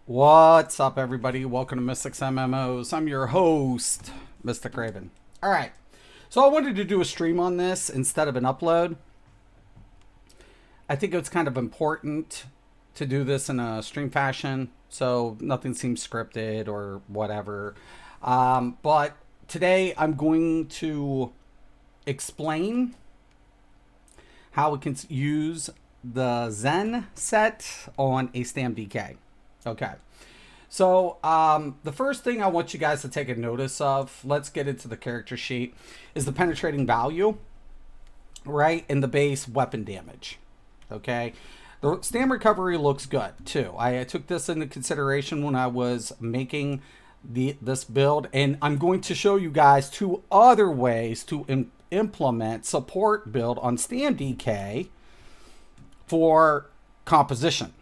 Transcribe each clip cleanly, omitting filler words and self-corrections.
What's up, everybody? Welcome to Mystics MMOs. I'm your host, Mystic Raven. All right, so I wanted to do a stream on this instead of an upload. I think it's kind of important to do this in a stream fashion, so nothing seems scripted or whatever. But today I'm going to explain how we can use the Zen set on a Stam DK. Okay, so the first thing I want you guys to take a notice of, let's get into the character sheet, is the penetrating value, right, and the base weapon damage. Okay, the Stam recovery looks good too. I took this into consideration when I was making this build, and I'm going to show you guys two other ways to implement support build on Stam DK for composition.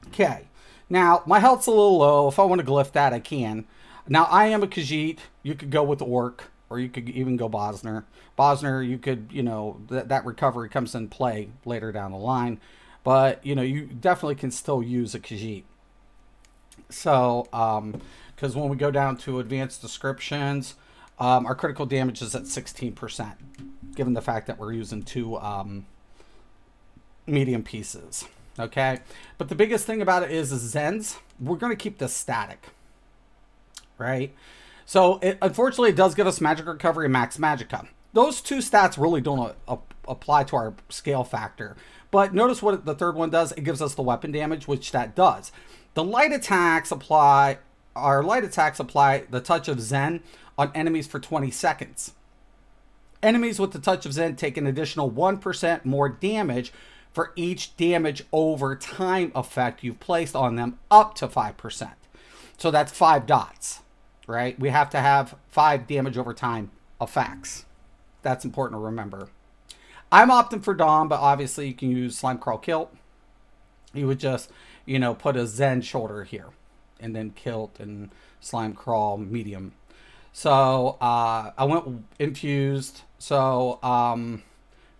Okay, now my health's a little low. If I want to glyph that, I can. Now I am a Khajiit. You could go with Orc, or you could even go Bosner. Bosner, you could, you know, that recovery comes in play later down the line. But, you know, you definitely can still use a Khajiit. So, because when we go down to advanced descriptions, our critical damage is at 16%, given the fact that we're using two medium pieces. Okay, but the biggest thing about it is Zens, we're going to keep this static, right? So unfortunately, it does give us magic recovery and max Magicka. Those two stats really don't apply to our scale factor. But notice what the third one does. It gives us the weapon damage, which that does. The light attacks apply, our light attacks apply the touch of Zen on enemies for 20 seconds. Enemies with the touch of Zen take an additional 1% more damage for each damage over time effect you've placed on them, up to 5%. So that's 5 dots, right? We have to have 5 damage over time effects. That's important to remember. I'm opting for Dom, but obviously you can use Slime Crawl Kilt. You would just, you know, put a Zen shoulder here, and then Kilt and Slime Crawl medium. So I went infused. So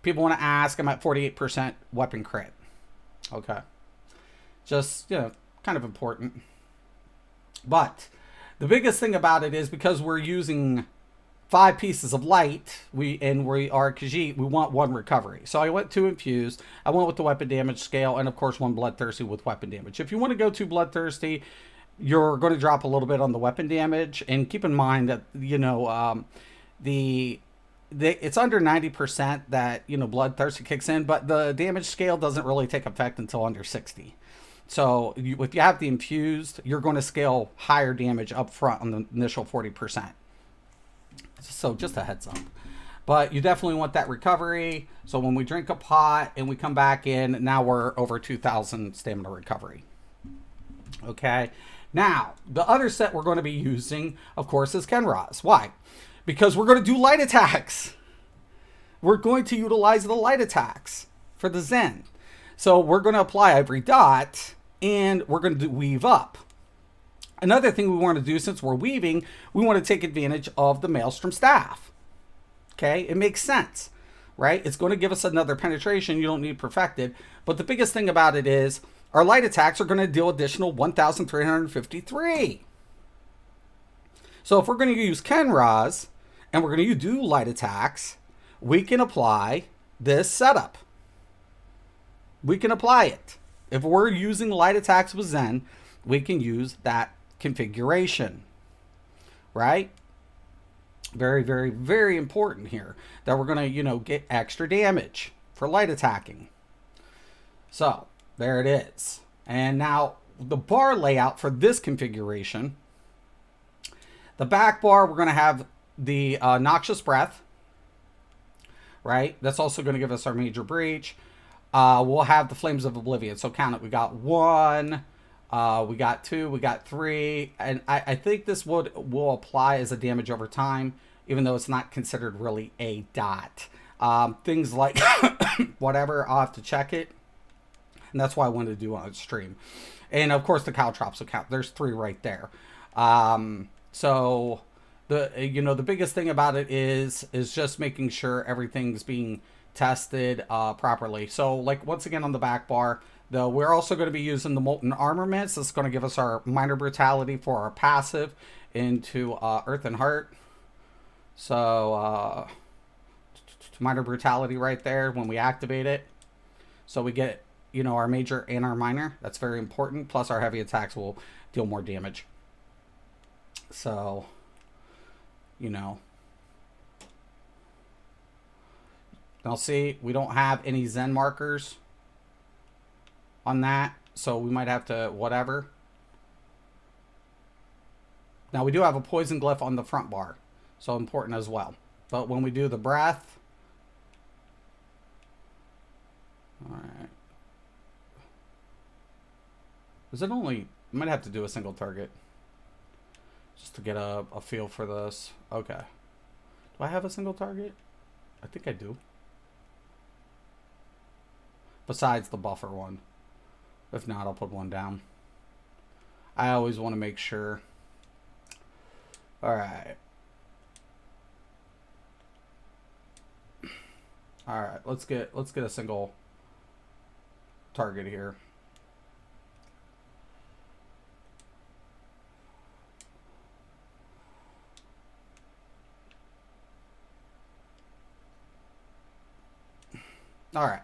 people want to ask, I'm at 48% weapon crit. Okay. Just, you know, kind of important. But the biggest thing about it is because we're using 5 pieces of light, we are Khajiit, we want 1 recovery. So I went 2 infused. I went with the weapon damage scale, and of course 1 bloodthirsty with weapon damage. If you want to go 2 bloodthirsty, you're going to drop a little bit on the weapon damage. And keep in mind that, you know, it's under 90% that, you know, bloodthirsty kicks in, but the damage scale doesn't really take effect until under 60. So if you have the infused, you're going to scale higher damage up front on the initial 40%. So just a heads up. But you definitely want that recovery. So when we drink a pot and we come back in, now we're over 2,000 stamina recovery. Okay. Now, the other set we're going to be using, of course, is Kenrose. Why? Because we're going to do light attacks. We're going to utilize the light attacks for the Zen. So we're going to apply every dot, and we're going to weave up. Another thing we want to do, since we're weaving, we want to take advantage of the Maelstrom Staff. Okay, it makes sense, right? It's going to give us another penetration. You don't need perfected. But the biggest thing about it is our light attacks are going to deal additional 1,353. So if we're going to use Kenrose and we're going to do light attacks, we can apply this setup. We can apply it. If we're using light attacks with Zen, we can use that configuration, right? Very, very, very important here that we're going to, you know, get extra damage for light attacking. So there it is. And now the bar layout for this configuration, the back bar, we're going to have the Noxious Breath, right? That's also going to give us our Major Breach. We'll have the Flames of Oblivion. So count it. We got 1, we got 2, we got 3. And I think this will apply as a damage over time, even though it's not considered really a dot. Things like whatever, I'll have to check it. And that's why I wanted to do it on stream. And of course the Caltrops will count. There's 3 right there. So the biggest thing about it is just making sure everything's being tested properly. So like once again on the back bar, Though we're also going to be using the Molten Armaments. That's going to give us our Minor Brutality for our passive into Earth and Heart. So, Minor Brutality right there when we activate it. So we get, you know, our major and our minor. That's very important. Plus our heavy attacks will deal more damage. So, you know. Now see, we don't have any Zen markers on that. So we might have to whatever. Now we do have a poison glyph on the front bar. So important as well. But when we do the breath. Alright. Is it only... I might have to do a single target. Just to get a feel for this. Okay. Do I have a single target? I think I do. Besides the buffer one. If not, I'll put one down. I always want to make sure. Alright. Alright, let's get a single target here. Alright.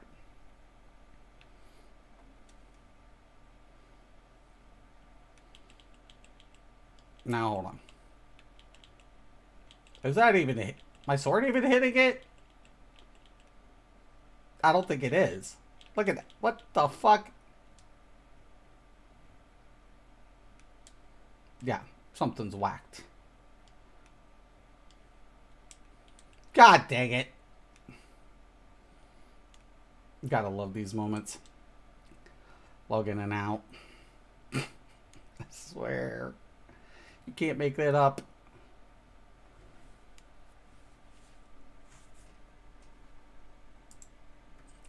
Now hold on. Is that even hit? My sword even hitting it? I don't think it is. Look at that. What the fuck? Yeah, something's whacked. God dang it. Gotta love these moments. Logging in and out. I swear. You can't make that up.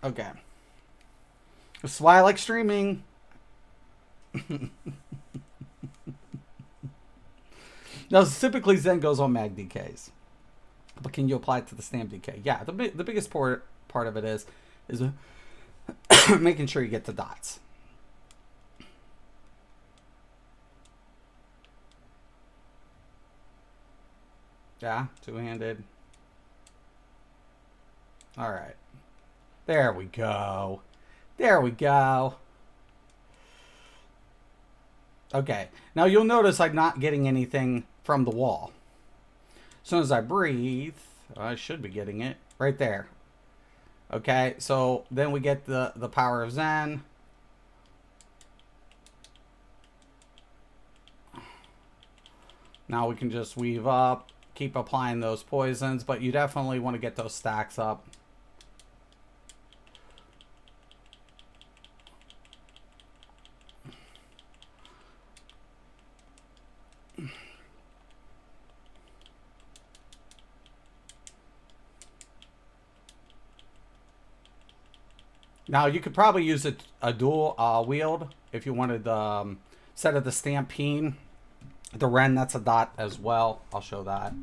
Okay. That's why I like streaming. Now, typically Zen goes on Mag DKs. But can you apply it to the Stam DK? Yeah, the biggest part of it is making sure you get the dots. Yeah, two-handed. All right. There we go. There we go. Okay. Now you'll notice I'm not getting anything from the wall. As soon as I breathe, I should be getting it right there. Okay, so then we get the power of Zen. Now we can just weave up, keep applying those poisons, but you definitely want to get those stacks up. Now you could probably use a dual wield if you wanted the set of the Stampede. The Ren, that's a dot as well. I'll show that.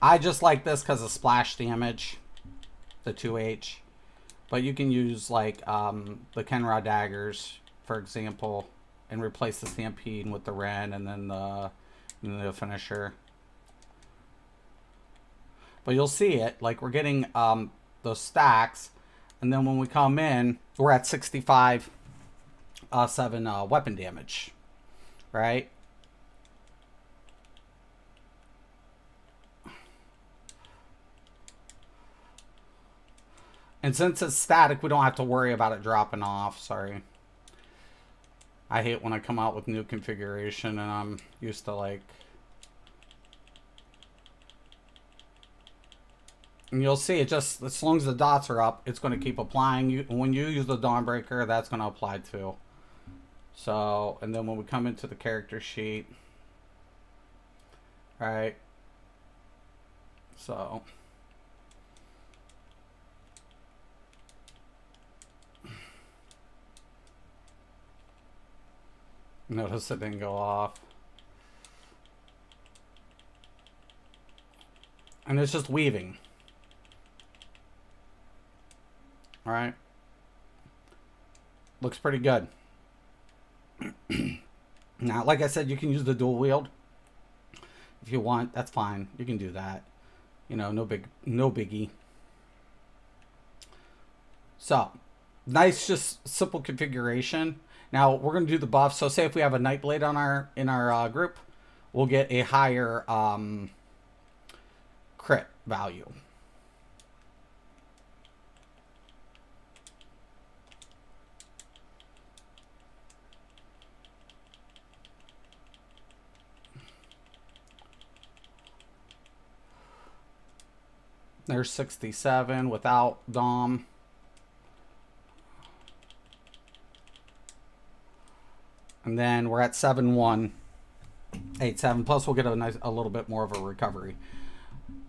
I just like this because of splash damage, the 2H. But you can use like the Kenrose daggers, for example, and replace the Stampede with the Ren and then the finisher. But you'll see it, like we're getting those stacks. And then when we come in, we're at 65 7 weapon damage, right? And since it's static, we don't have to worry about it dropping off. Sorry. I hate when I come out with new configuration and I'm used to like... And you'll see it just, as long as the dots are up, it's going to keep applying. When you use the Dawnbreaker, that's going to apply too. So, and then when we come into the character sheet, right? So, notice it didn't go off. And it's just weaving. All right. Looks pretty good. Now, like I said, you can use the dual wield if you want. That's fine. You can do that. You know, no biggie. So, nice, just simple configuration. Now we're gonna do the buff. So, say if we have a Nightblade on in our group, we'll get a higher crit value. There's 67 without Dom. And then we're at 7187. Plus we'll get a little bit more of a recovery.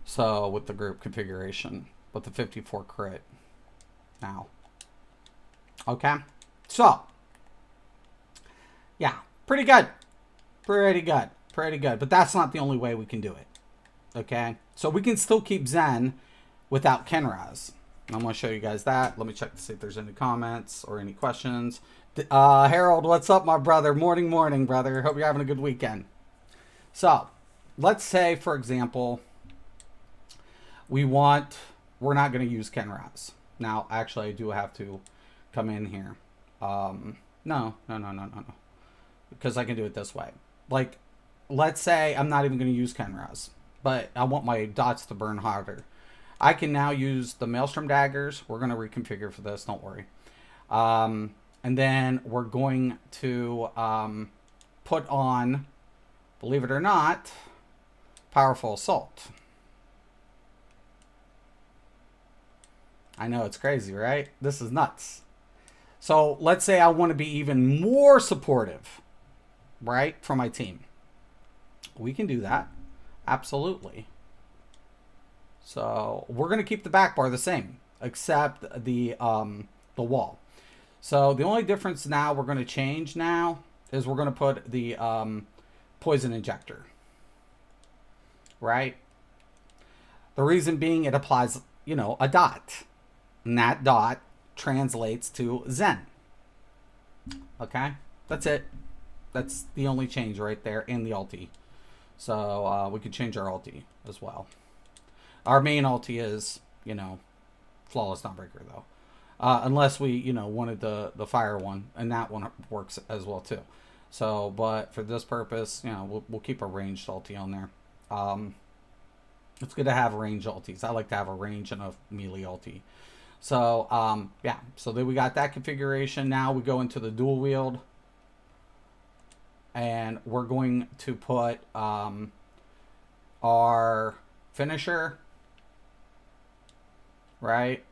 So with the group configuration, with the 54 crit now. Okay. So yeah, pretty good. Pretty good. Pretty good. But that's not the only way we can do it. Okay. So we can still keep Zen without Kenrose. I'm going to show you guys that. Let me check to see if there's any comments or any questions. Harold, what's up, my brother? Morning, brother. Hope you're having a good weekend. So, let's say, for example, we're not going to use Kenrose. Now, actually, I do have to come in here. No. Because I can do it this way. Like, let's say I'm not even going to use Kenrose, but I want my dots to burn harder. I can now use the Maelstrom daggers. We're going to reconfigure for this, don't worry. And then we're going to put on, believe it or not, Powerful Assault. I know, it's crazy, right? This is nuts. So let's say I want to be even more supportive, right, for my team. We can do that. Absolutely. So we're going to keep the back bar the same, except the wall. So the only difference now we're going to change now is we're going to put the poison injector. Right? The reason being it applies, you know, a dot. And that dot translates to Zen. Okay? That's it. That's the only change right there in the ulti. So we can change our ulti as well. Our main ulti is, you know, Flawless Dawnbreaker, though. Unless we, you know, wanted the fire one. And that one works as well, too. So, but for this purpose, you know, we'll keep a ranged ulti on there. It's good to have range ultis. I like to have a range and a melee ulti. So, yeah. So then we got that configuration. Now we go into the dual wield. And we're going to put our finisher, right?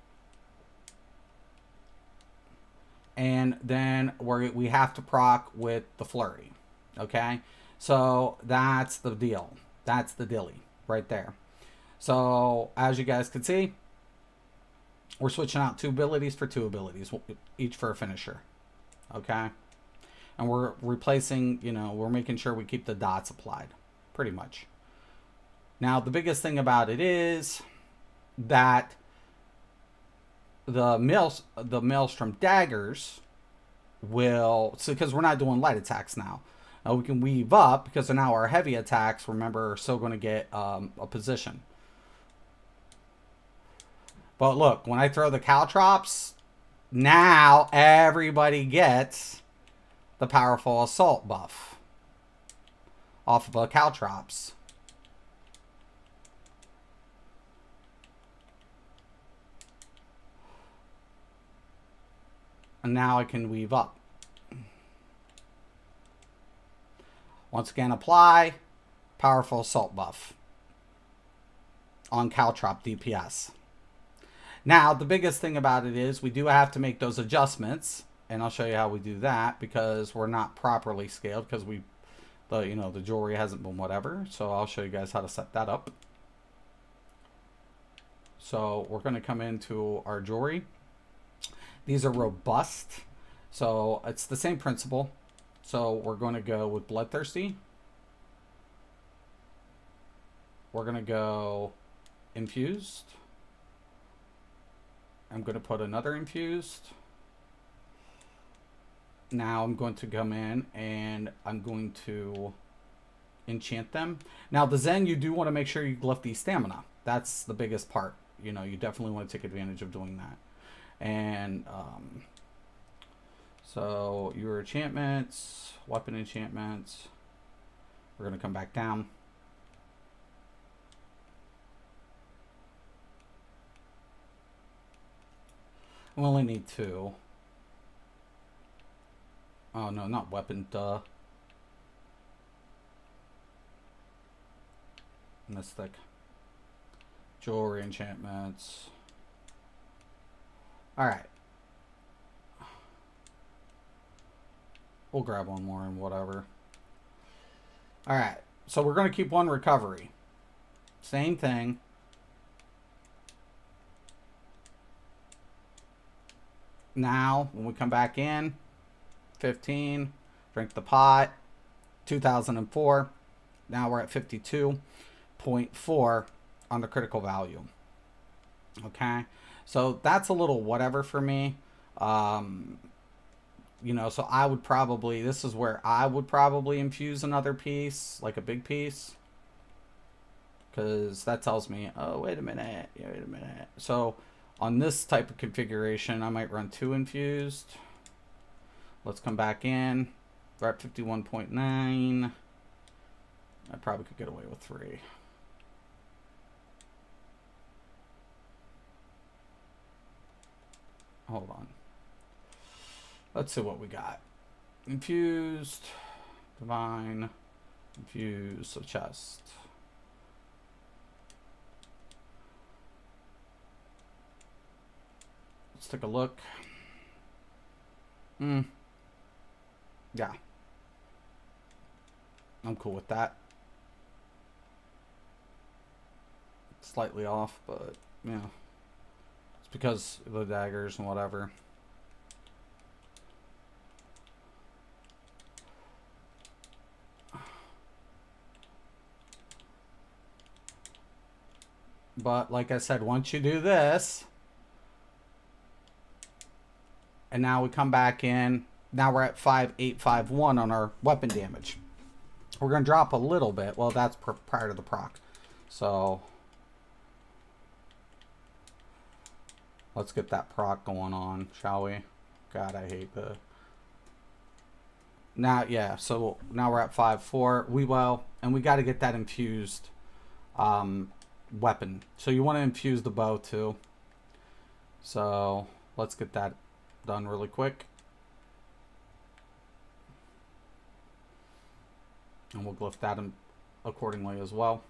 And then we have to proc with the flurry, okay? So that's the deal. That's the dilly right there. So as you guys can see, we're switching out 2 abilities for 2 abilities, each for a finisher, okay? And we're replacing, you know, we're making sure we keep the dots applied, pretty much. Now, the biggest thing about it is that the Maelstrom daggers will, so because we're not doing light attacks now. We can weave up because now our heavy attacks, remember, are still going to get a position. But look, when I throw the caltrops, now everybody gets the Powerful Assault buff off of a caltrops. And now I can weave up. Once again, apply Powerful Assault buff on caltrop DPS. Now, the biggest thing about it is we do have to make those adjustments, and I'll show you how we do that because we're not properly scaled because the jewelry hasn't been whatever. So I'll show you guys how to set that up. So we're going to come into our jewelry. These are robust, so it's the same principle. So we're going to go with Bloodthirsty. We're going to go Infused. I'm going to put another Infused. Now I'm going to come in and I'm going to enchant them. Now the Zen, you do want to make sure you lift the stamina. That's the biggest part. You know, you definitely want to take advantage of doing that. And so your enchantments, weapon enchantments, we're going to come back down. We only need 2. Oh no, not weapon, duh. Mystic. Jewelry enchantments. Alright. We'll grab one more and whatever. Alright. So we're going to keep 1 recovery. Same thing. Now, when we come back in, 15, drink the pot, 2004. Now we're at 52.4 on the critical value. Okay, so that's a little whatever for me. You know, so I would probably, this is where I would probably infuse another piece, like a big piece. Because that tells me, oh, wait a minute. Yeah, wait a minute. So on this type of configuration, I might run 2 infused. Let's come back in. We're at 51.9. I probably could get away with 3. Hold on. Let's see what we got. Infused, divine, infused, so chest. Let's take a look. Yeah. I'm cool with that. Slightly off, but yeah. It's because of the daggers and whatever. But like I said, once you do this, and now we come back in, now we're at 5851 on our weapon damage. We're going to drop a little bit. Well, that's prior to the proc. So let's get that proc going on, shall we? God, I hate the... Now, yeah, so now we're at 5-4. We will, and we got to get that infused weapon. So you want to infuse the bow too. So let's get that done really quick. And we'll glyph that accordingly as well.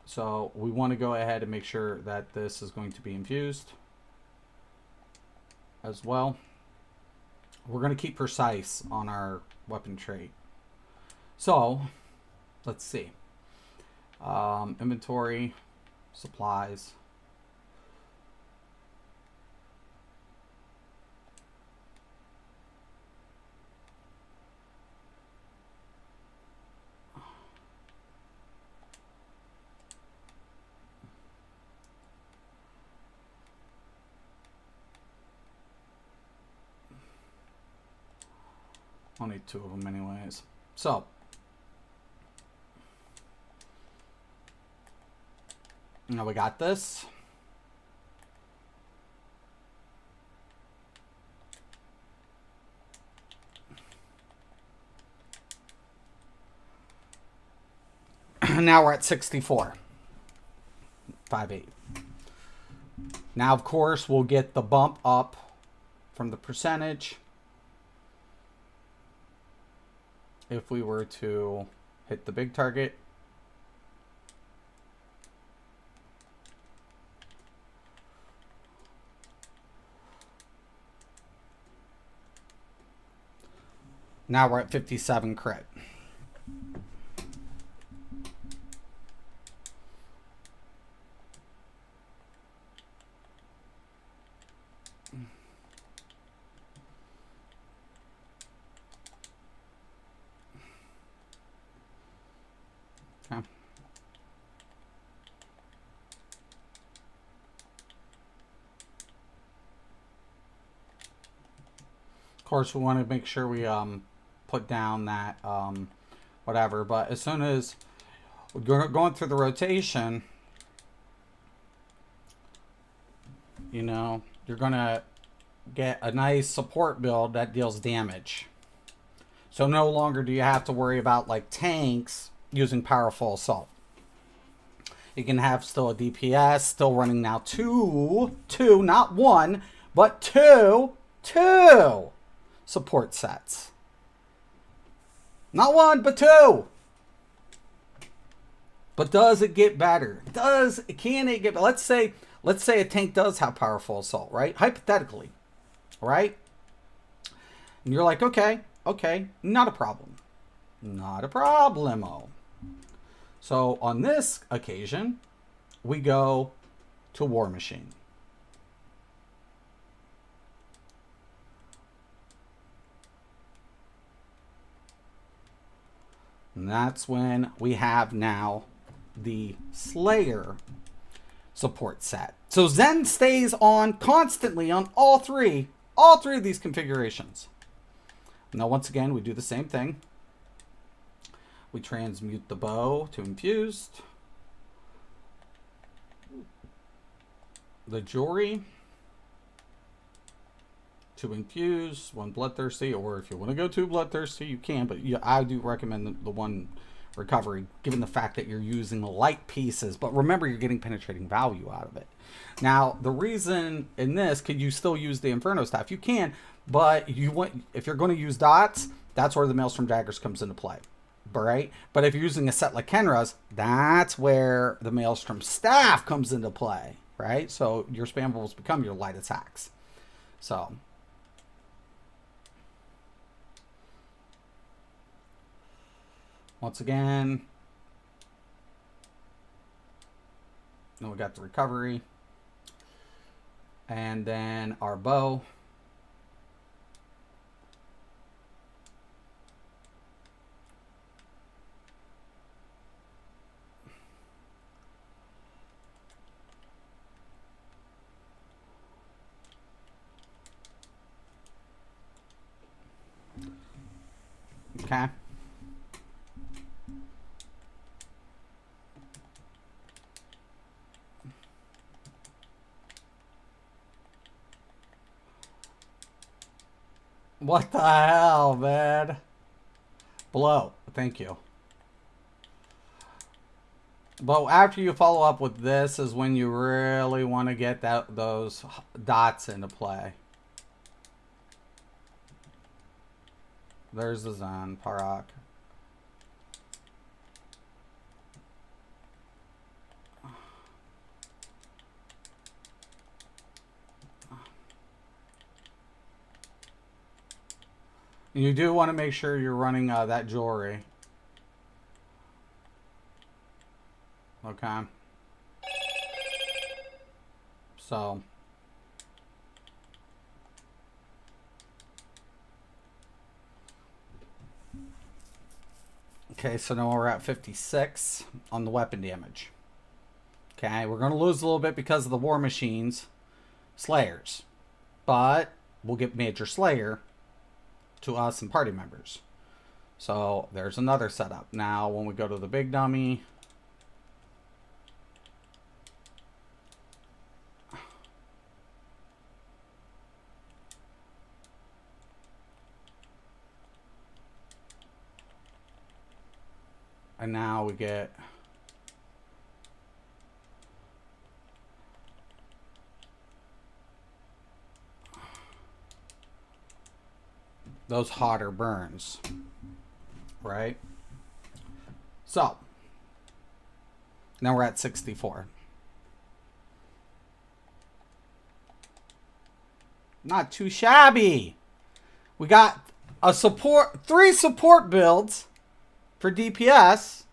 So we want to go ahead and make sure that this is going to be infused as well. We're going to keep precise on our weapon trait. So let's see. Inventory, supplies. I'll need 2 of them anyways. So now we got this. Now we're at 64. 5.8. Now, of course, we'll get the bump up from the percentage if we were to hit the big target. Now we're at 57 crit. Okay. course, we want to make sure we put down that whatever. But as soon as we're going through the rotation, you know, you're going to get a nice support build that deals damage. So no longer do you have to worry about like tanks using powerful assault. You can have still a DPS, still running now two, not one, but two support sets. Not one, but two. But does it get better? Can it get better? Let's say a tank does have powerful assault, right? Hypothetically, right? And you're like, okay, not a problem. Not a problemo. So on this occasion, we go to War Machine. And that's when we have now the Slayer support set. So Zen stays on constantly on all three of these configurations. Now once again, we do the same thing. We transmute the bow to infused. The jewelry to infuse, one bloodthirsty, or if you want to go two bloodthirsty, you can, but I do recommend the one recovery, given the fact that you're using light pieces. But remember, you're getting penetrating value out of it. Now, the reason in this, could you still use the Inferno Staff? You can, but if you're going to use dots, that's where the Maelstrom Daggers comes into play. Right? But if you're using a set like Kenrose, that's where the Maelstrom Staff comes into play, right? So your spammables become your light attacks. So once again, then we got the recovery, and then our bow. Okay. What the hell, man? Blow. Thank you. But after you follow up with this is when you really want to get those dots into play. There's the Zen, Parak. You do want to make sure you're running that jewelry. Okay. So. Okay, so now we're at 56 on the weapon damage. Okay, we're going to lose a little bit because of the War Machines, Slayers. But we'll get Major Slayer to us and party members. So there's another setup. Now when we go to the big dummy, and now we get those hotter burns, right? So now we're at 64. Not too shabby. We got a three support builds for DPS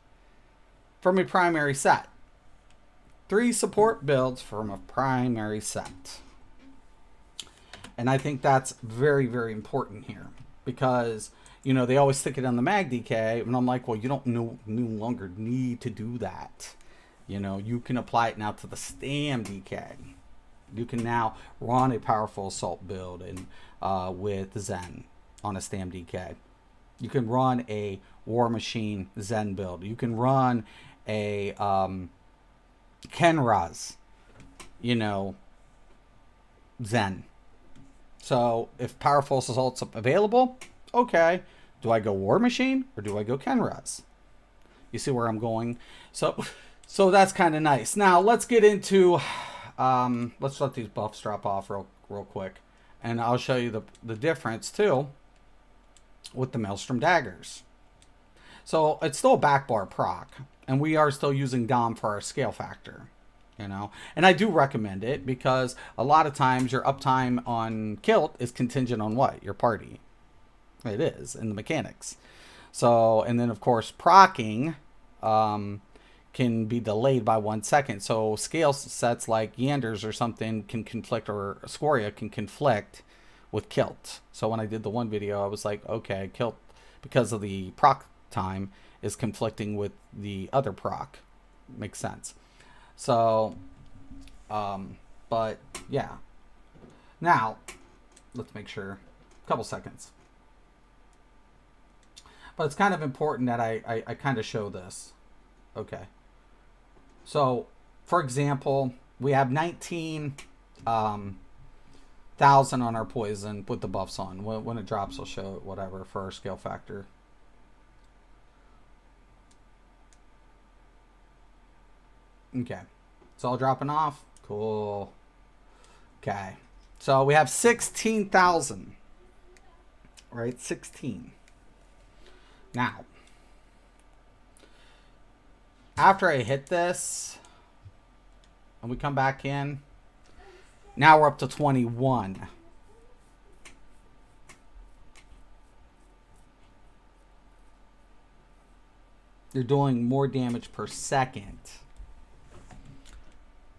from a primary set. 3 support builds from a primary set. And I think that's very, very important here. Because, you know, they always stick it on the Mag DK. And I'm like, well, you don't no longer need to do that. You know, you can apply it now to the Stam DK. You can now run a powerful assault build and with Zen on a Stam DK. You can run a War Machine Zen build. You can run a Kenrose, you know, Zen. So if powerful assault's available, okay. Do I go War Machine or do I go Kenrose? You see where I'm going? So that's kind of nice. Now let's get into, let's let these buffs drop off real quick. And I'll show you the difference too with the Maelstrom daggers. So it's still a back bar proc, and we are still using Dom for our scale factor, you know. And I do recommend it because a lot of times your uptime on Kilt is contingent on what? Your party. It is in the mechanics. So, and then of course procking can be delayed by 1 second. So scale sets like Yanders or something can conflict, or Scoria can conflict with Kilt. So when I did the one video, I was like, okay, Kilt, because of the proc time, is conflicting with the other proc. Makes sense. So, but yeah. Now, let's make sure, a couple seconds. But it's kind of important that I kind of show this. Okay. So, for example, we have 19,000 on our poison with the buffs on. When it drops, I'll show it, whatever, for our scale factor. Okay. It's all dropping off. Cool. Okay. So we have 16,000. Right? 16. Now, after I hit this, and we come back in, now we're up to 21. You're doing more damage per second.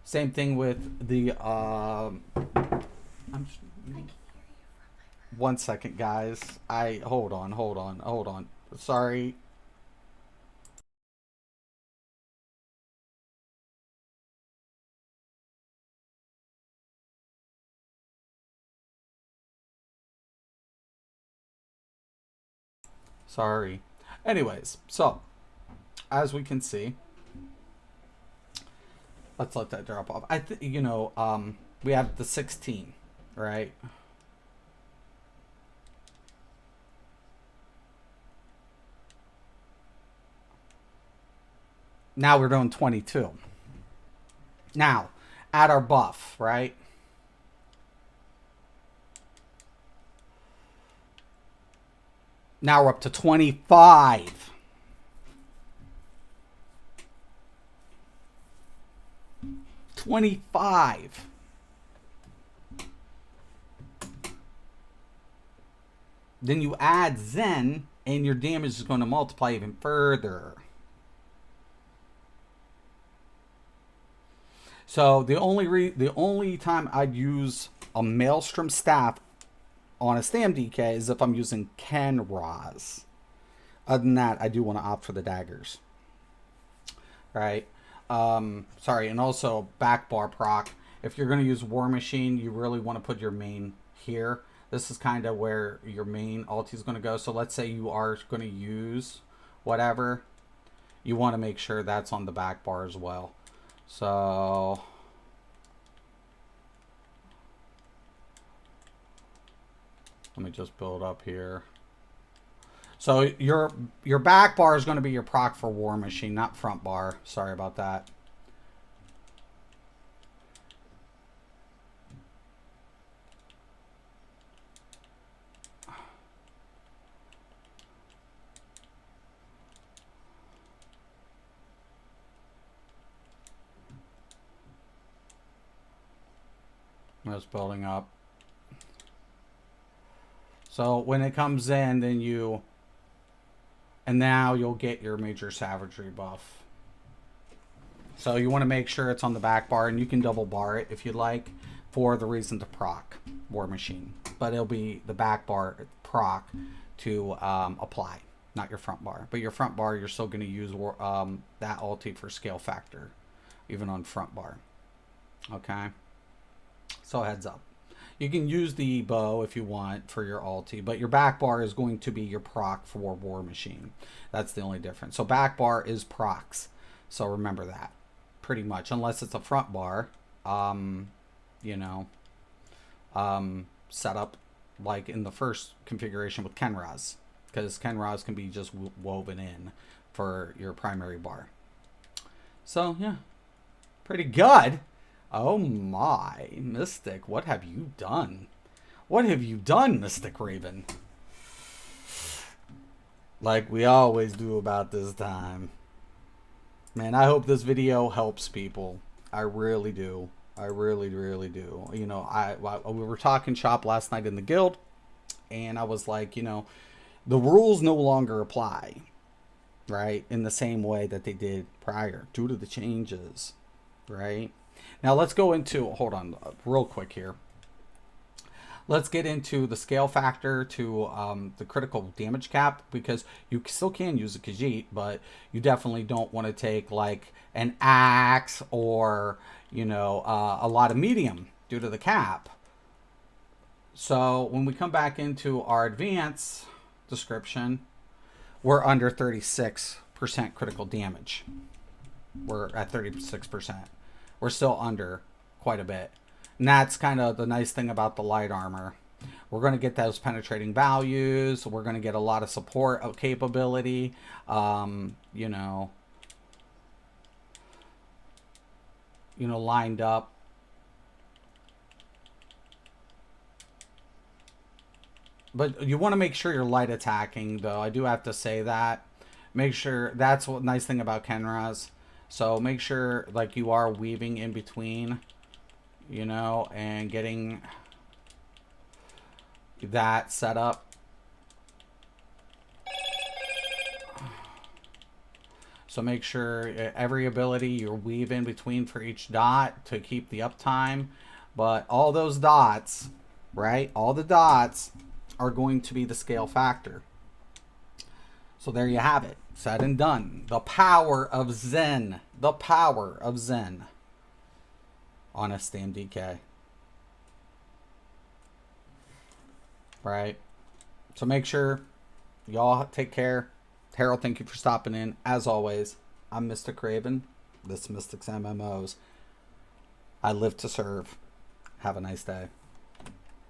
Same thing with the, 1 second, guys. Hold on. Sorry. Sorry. Anyways, so as we can see, let's let that drop off. We have the 16, right? Now we're doing 22. Now, add our buff, right? Now we're up to 25. Then you add Zen, and your damage is going to multiply even further. So the only time I'd use a Maelstrom staff on a Stam DK is if I'm using Kenrose. Other than that, I do want to opt for the daggers. Right? Sorry, and also back bar proc. If you're going to use War Machine, you really want to put your main here. This is kind of where your main ulti is going to go. So let's say you are going to use whatever. You want to make sure that's on the back bar as well. So let me just build up here. So your back bar is going to be your proc for War Machine, not front bar. Sorry about that. Just building up. So when it comes in, then and now you'll get your major savagery buff. So you want to make sure it's on the back bar, and you can double bar it if you'd like for the reason to proc War Machine. But it'll be the back bar proc to apply, not your front bar. But your front bar, you're still going to use that ulti for scale factor, even on front bar. Okay? So heads up. You can use the bow if you want for your ulti, but your back bar is going to be your proc for War Machine. That's the only difference. So back bar is procs. So remember that. Pretty much, unless it's a front bar, you know, set up like in the first configuration with Kenrose, because Kenrose can be just woven in for your primary bar. So yeah, pretty good. Oh my, Mystic, what have you done? What have you done, Mystic Raven? Like we always do about this time. Man, I hope this video helps people. I really do. I really, really do. You know, we were talking shop last night in the guild, and I was like, you know, the rules no longer apply, right? In the same way that they did prior due to the changes, right? Now let's go into, hold on real quick here. Let's get into the scale factor to the critical damage cap, because you still can use a Khajiit, but you definitely don't want to take like an axe or, you know, a lot of medium due to the cap. So when we come back into our advanced description, we're under 36% critical damage. We're at 36%. We're still under quite a bit. And that's kind of the nice thing about the light armor. We're going to get those penetrating values. We're going to get a lot of support capability. You know, lined up. But you want to make sure you're light attacking, though. I do have to say that. Make sure, that's what nice thing about Kenrose. So make sure like you are weaving in between, you know, and getting that set up. So make sure every ability you weave in between for each dot to keep the uptime. But all those dots, right? All the dots are going to be the scale factor. So there you have it. Said and done. The power of Zen. The power of Zen. On a Stam DK. Right? So make sure y'all take care. Harold, thank you for stopping in. As always, I'm Mystic Raven. This is Mystic's MMOs. I live to serve. Have a nice day.